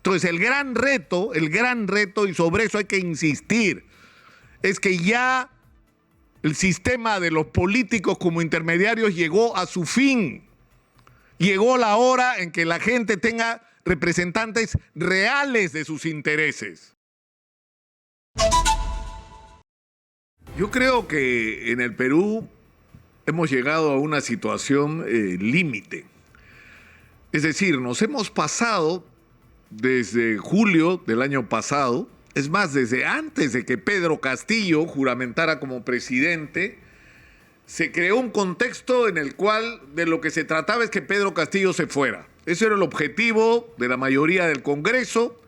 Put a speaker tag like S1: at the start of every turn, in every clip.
S1: Entonces el gran reto, y sobre eso hay que insistir, es que ya el sistema de los políticos como intermediarios llegó a su fin. Llegó la hora en que la gente tenga representantes reales de sus intereses. Yo creo que en el Perú hemos llegado a una situación límite. Es decir, nos hemos pasado desde julio del año pasado, es más, desde antes de que Pedro Castillo juramentara como presidente, se creó un contexto en el cual de lo que se trataba es que Pedro Castillo se fuera. Ese era el objetivo de la mayoría del Congreso,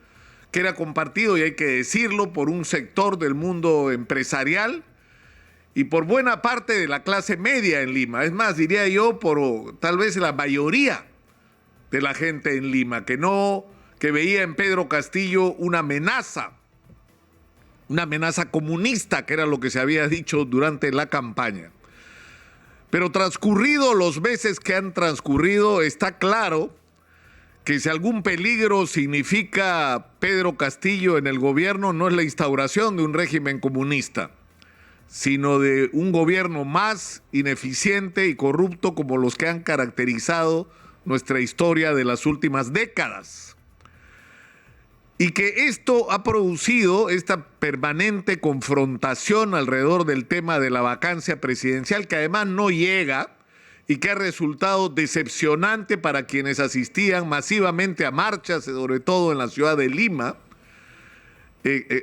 S1: que era compartido, y hay que decirlo, por un sector del mundo empresarial y por buena parte de la clase media en Lima. Es más, diría yo, por tal vez la mayoría de la gente en Lima, que veía en Pedro Castillo una amenaza comunista, que era lo que se había dicho durante la campaña. Pero transcurridos los meses que han transcurrido, está claro que si algún peligro significa Pedro Castillo en el gobierno, no es la instauración de un régimen comunista, sino de un gobierno más ineficiente y corrupto como los que han caracterizado nuestra historia de las últimas décadas. Y que esto ha producido esta permanente confrontación alrededor del tema de la vacancia presidencial, que además no llega y que ha resultado decepcionante para quienes asistían masivamente a marchas, sobre todo en la ciudad de Lima,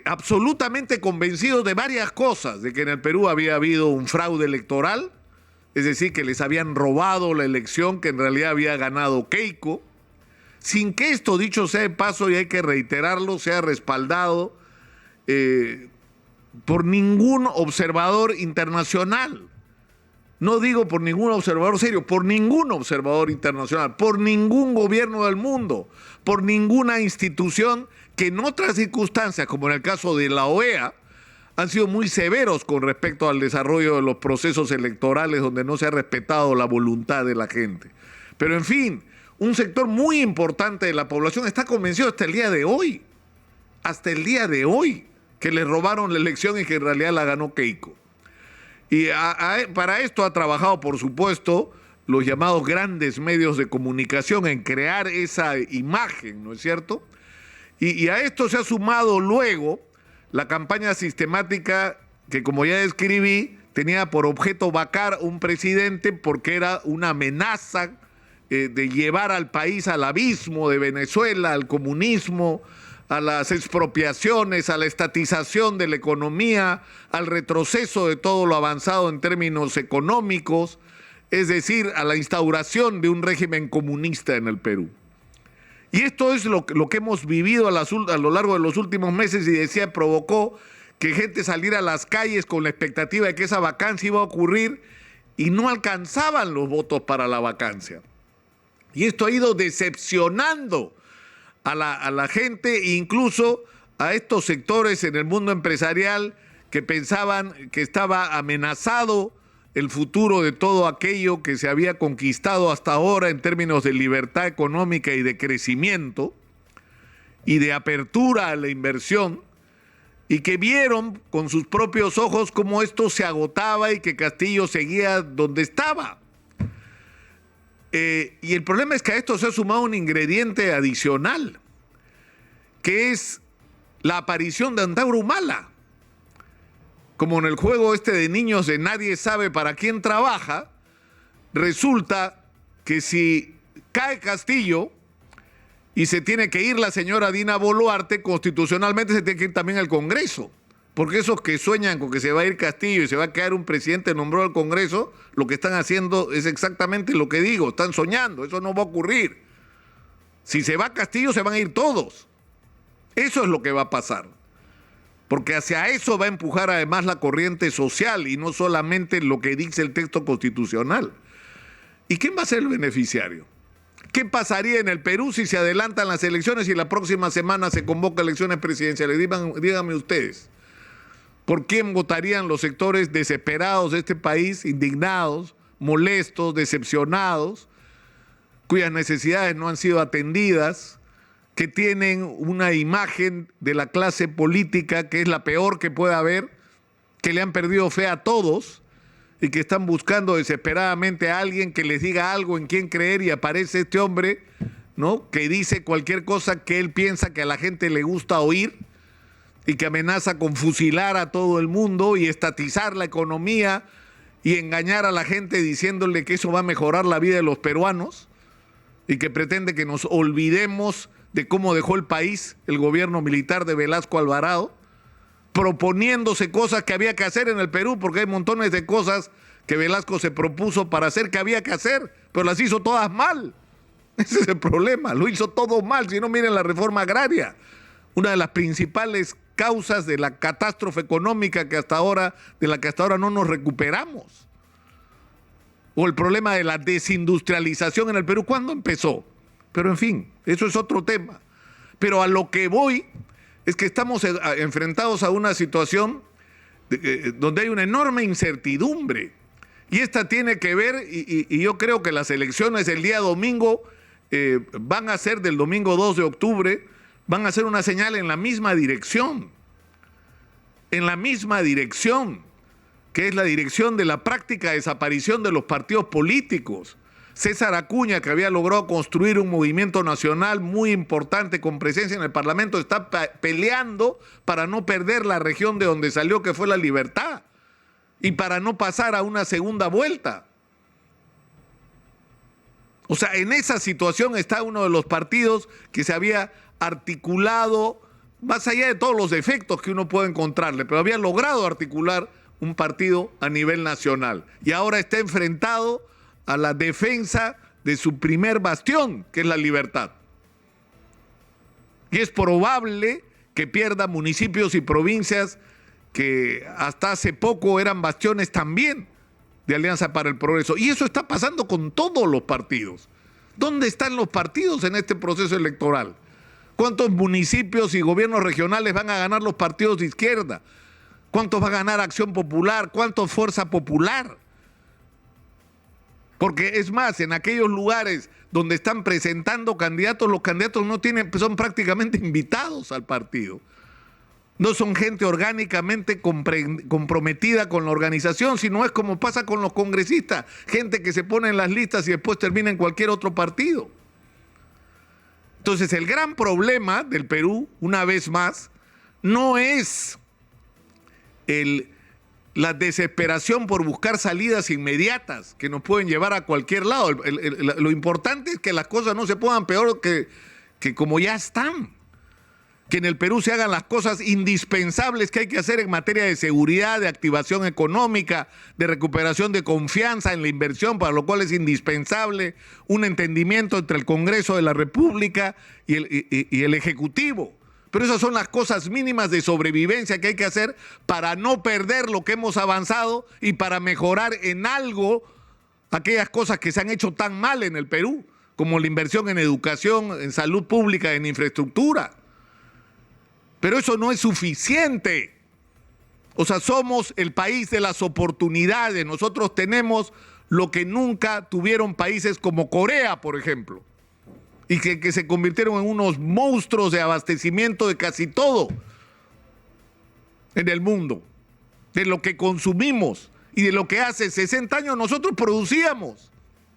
S1: absolutamente convencidos de varias cosas: de que en el Perú había habido un fraude electoral, es decir, que les habían robado la elección, que en realidad había ganado Keiko, sin que esto, dicho sea de paso, y hay que reiterarlo, sea respaldado por ningún observador internacional. No digo por ningún observador serio, por ningún observador internacional, por ningún gobierno del mundo, por ninguna institución que en otras circunstancias, como en el caso de la OEA, han sido muy severos con respecto al desarrollo de los procesos electorales donde no se ha respetado la voluntad de la gente. Pero en fin, un sector muy importante de la población está convencido hasta el día de hoy, que le robaron la elección y que en realidad la ganó Keiko. Y para esto ha trabajado, por supuesto, los llamados grandes medios de comunicación en crear esa imagen, ¿no es cierto? Y a esto se ha sumado luego la campaña sistemática que, como ya describí, tenía por objeto vacar un presidente porque era una amenaza de llevar al país al abismo de Venezuela, al comunismo, a las expropiaciones, a la estatización de la economía, al retroceso de todo lo avanzado en términos económicos, es decir, a la instauración de un régimen comunista en el Perú. Y esto es lo que hemos vivido a lo largo de los últimos meses, y decía, provocó que gente saliera a las calles con la expectativa de que esa vacancia iba a ocurrir y no alcanzaban los votos para la vacancia. Y esto ha ido decepcionando a la gente, incluso a estos sectores en el mundo empresarial que pensaban que estaba amenazado el futuro de todo aquello que se había conquistado hasta ahora en términos de libertad económica y de crecimiento y de apertura a la inversión, y que vieron con sus propios ojos cómo esto se agotaba y que Castillo seguía donde estaba. Y el problema es que a esto se ha sumado un ingrediente adicional, que es la aparición de Antauro Humala. Como en el juego este de niños de nadie sabe para quién trabaja, resulta que si cae Castillo y se tiene que ir la señora Dina Boluarte, constitucionalmente se tiene que ir también al Congreso. Porque esos que sueñan con que se va a ir Castillo y se va a quedar un presidente nombrado al Congreso, lo que están haciendo es exactamente lo que digo, están soñando, eso no va a ocurrir. Si se va Castillo, se van a ir todos. Eso es lo que va a pasar. Porque hacia eso va a empujar además la corriente social y no solamente lo que dice el texto constitucional. ¿Y quién va a ser el beneficiario? ¿Qué pasaría en el Perú si se adelantan las elecciones y la próxima semana se convoca elecciones presidenciales? Díganme ustedes. ¿Por quién votarían los sectores desesperados de este país, indignados, molestos, decepcionados, cuyas necesidades no han sido atendidas, que tienen una imagen de la clase política que es la peor que pueda haber, que le han perdido fe a todos y que están buscando desesperadamente a alguien que les diga algo en quien creer, y aparece este hombre, ¿no?, que dice cualquier cosa que él piensa que a la gente le gusta oír y que amenaza con fusilar a todo el mundo y estatizar la economía y engañar a la gente diciéndole que eso va a mejorar la vida de los peruanos, y que pretende que nos olvidemos de cómo dejó el país el gobierno militar de Velasco Alvarado, proponiéndose cosas que había que hacer en el Perú, porque hay montones de cosas que Velasco se propuso para hacer que había que hacer, pero las hizo todas mal. Ese es el problema, lo hizo todo mal. Si no, miren la reforma agraria, una de las principales causas de la catástrofe económica de la que hasta ahora no nos recuperamos. O el problema de la desindustrialización en el Perú, ¿cuándo empezó? Pero en fin, eso es otro tema. Pero a lo que voy es que estamos enfrentados a una situación donde hay una enorme incertidumbre. Y esta tiene que ver, y yo creo que las elecciones del día domingo van a ser, del domingo 2 de octubre, van a ser una señal en la misma dirección. En la misma dirección, que es la dirección de la práctica desaparición de los partidos políticos. César Acuña, que había logrado construir un movimiento nacional muy importante con presencia en el Parlamento, está peleando para no perder la región de donde salió, que fue La Libertad, y para no pasar a una segunda vuelta. O sea, en esa situación está uno de los partidos que se había articulado, más allá de todos los defectos que uno puede encontrarle, pero había logrado articular un partido a nivel nacional. Y ahora está enfrentado a la defensa de su primer bastión, que es La Libertad. Y es probable que pierda municipios y provincias que hasta hace poco eran bastiones también de Alianza para el Progreso. Y eso está pasando con todos los partidos. ¿Dónde están los partidos en este proceso electoral? ¿Cuántos municipios y gobiernos regionales van a ganar los partidos de izquierda? ¿Cuántos va a ganar Acción Popular? ¿Cuántos Fuerza Popular? Porque es más, en aquellos lugares donde están presentando candidatos, los candidatos no tienen, son prácticamente invitados al partido. No son gente orgánicamente comprometida con la organización, sino es como pasa con los congresistas, gente que se pone en las listas y después termina en cualquier otro partido. Entonces, el gran problema del Perú, una vez más, no es la desesperación por buscar salidas inmediatas que nos pueden llevar a cualquier lado. Lo importante es que las cosas no se pongan peor que como ya están. Que en el Perú se hagan las cosas indispensables que hay que hacer en materia de seguridad, de activación económica, de recuperación de confianza en la inversión, para lo cual es indispensable un entendimiento entre el Congreso de la República y el Ejecutivo. Pero esas son las cosas mínimas de sobrevivencia que hay que hacer para no perder lo que hemos avanzado y para mejorar en algo aquellas cosas que se han hecho tan mal en el Perú, como la inversión en educación, en salud pública, en infraestructura. Pero eso no es suficiente. O sea, somos el país de las oportunidades. Nosotros tenemos lo que nunca tuvieron países como Corea, por ejemplo, y que se convirtieron en unos monstruos de abastecimiento de casi todo en el mundo, de lo que consumimos y de lo que hace 60 años nosotros producíamos.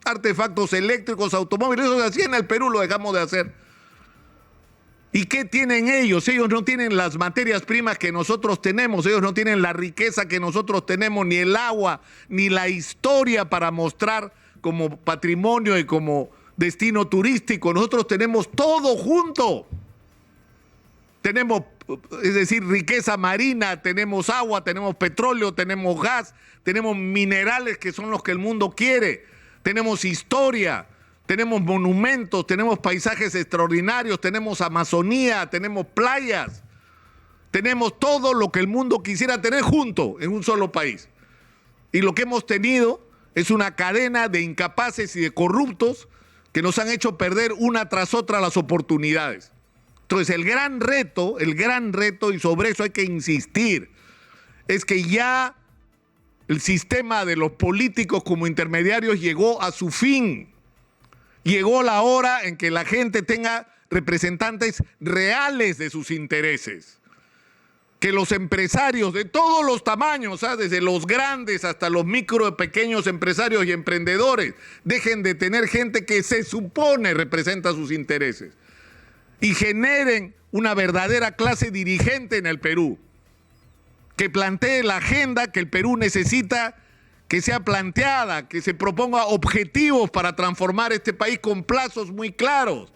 S1: Artefactos eléctricos, automóviles, eso se hacía en el Perú, lo dejamos de hacer. ¿Y qué tienen ellos? Ellos no tienen las materias primas que nosotros tenemos, ellos no tienen la riqueza que nosotros tenemos, ni el agua, ni la historia para mostrar como patrimonio y como destino turístico. Nosotros tenemos todo junto. Tenemos, es decir, riqueza marina, tenemos agua, tenemos petróleo, tenemos gas, tenemos minerales que son los que el mundo quiere, tenemos historia. Tenemos monumentos, tenemos paisajes extraordinarios, tenemos Amazonía, tenemos playas, tenemos todo lo que el mundo quisiera tener junto en un solo país. Y lo que hemos tenido es una cadena de incapaces y de corruptos que nos han hecho perder una tras otra las oportunidades. Entonces, el gran reto, y sobre eso hay que insistir, es que ya el sistema de los políticos como intermediarios llegó a su fin. Llegó la hora en que la gente tenga representantes reales de sus intereses. Que los empresarios de todos los tamaños, desde los grandes hasta los micro, pequeños empresarios y emprendedores, dejen de tener gente que se supone representa sus intereses y generen una verdadera clase dirigente en el Perú, que plantee la agenda que el Perú necesita que sea planteada, que se proponga objetivos para transformar este país con plazos muy claros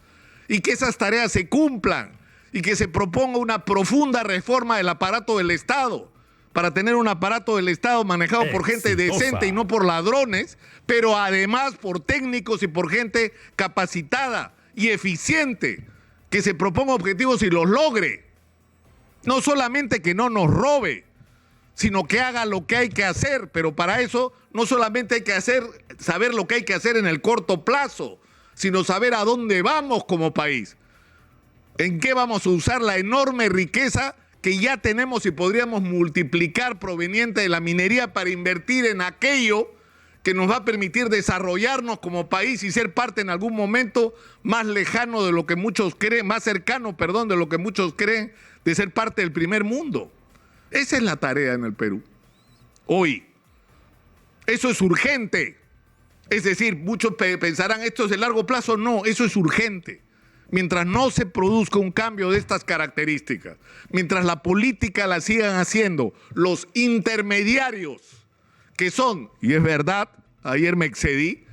S1: y que esas tareas se cumplan y que se proponga una profunda reforma del aparato del Estado para tener un aparato del Estado manejado por gente decente y no por ladrones, pero además por técnicos y por gente capacitada y eficiente, que se proponga objetivos y los logre. No solamente que no nos robe, sino que haga lo que hay que hacer, pero para eso no solamente hay que saber lo que hay que hacer en el corto plazo, sino saber a dónde vamos como país, en qué vamos a usar la enorme riqueza que ya tenemos y podríamos multiplicar proveniente de la minería para invertir en aquello que nos va a permitir desarrollarnos como país y ser parte en algún momento más lejano de lo que muchos creen, más cercano, perdón, de lo que muchos creen de ser parte del primer mundo. Esa es la tarea en el Perú, hoy. Eso es urgente. Es decir, muchos pensarán, esto es de largo plazo. No, eso es urgente. Mientras no se produzca un cambio de estas características, mientras la política la sigan haciendo los intermediarios, que son, y es verdad, ayer me excedí,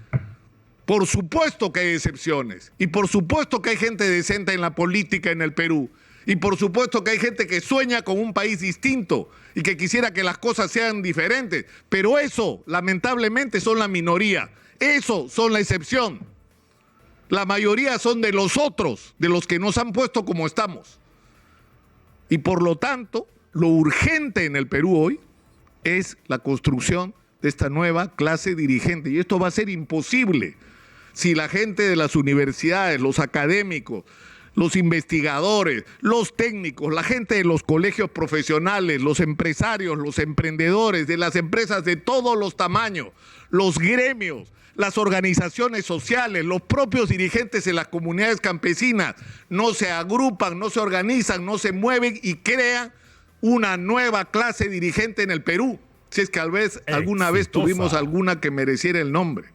S1: por supuesto que hay excepciones, y por supuesto que hay gente decente en la política en el Perú, y por supuesto que hay gente que sueña con un país distinto y que quisiera que las cosas sean diferentes, pero eso, lamentablemente, son la minoría, eso son la excepción. La mayoría son de los otros, de los que nos han puesto como estamos. Y por lo tanto, lo urgente en el Perú hoy es la construcción de esta nueva clase dirigente. Y esto va a ser imposible si la gente de las universidades, los académicos, los investigadores, los técnicos, la gente de los colegios profesionales, los empresarios, los emprendedores, de las empresas de todos los tamaños, los gremios, las organizaciones sociales, los propios dirigentes de las comunidades campesinas, no se agrupan, no se organizan, no se mueven y crean una nueva clase dirigente en el Perú, si es que alguna vez tuvimos alguna que mereciera el nombre.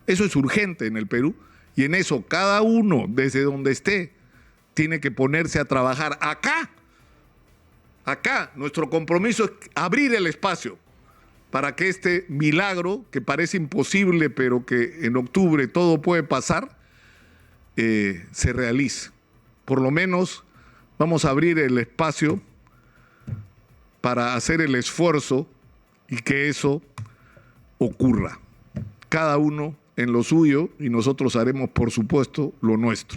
S1: Eso es urgente en el Perú y en eso cada uno, desde donde esté, tiene que ponerse a trabajar acá. Acá, nuestro compromiso es abrir el espacio para que este milagro, que parece imposible, pero que en octubre todo puede pasar, se realice. Por lo menos vamos a abrir el espacio para hacer el esfuerzo y que eso ocurra. Cada uno en lo suyo y nosotros haremos, por supuesto, lo nuestro.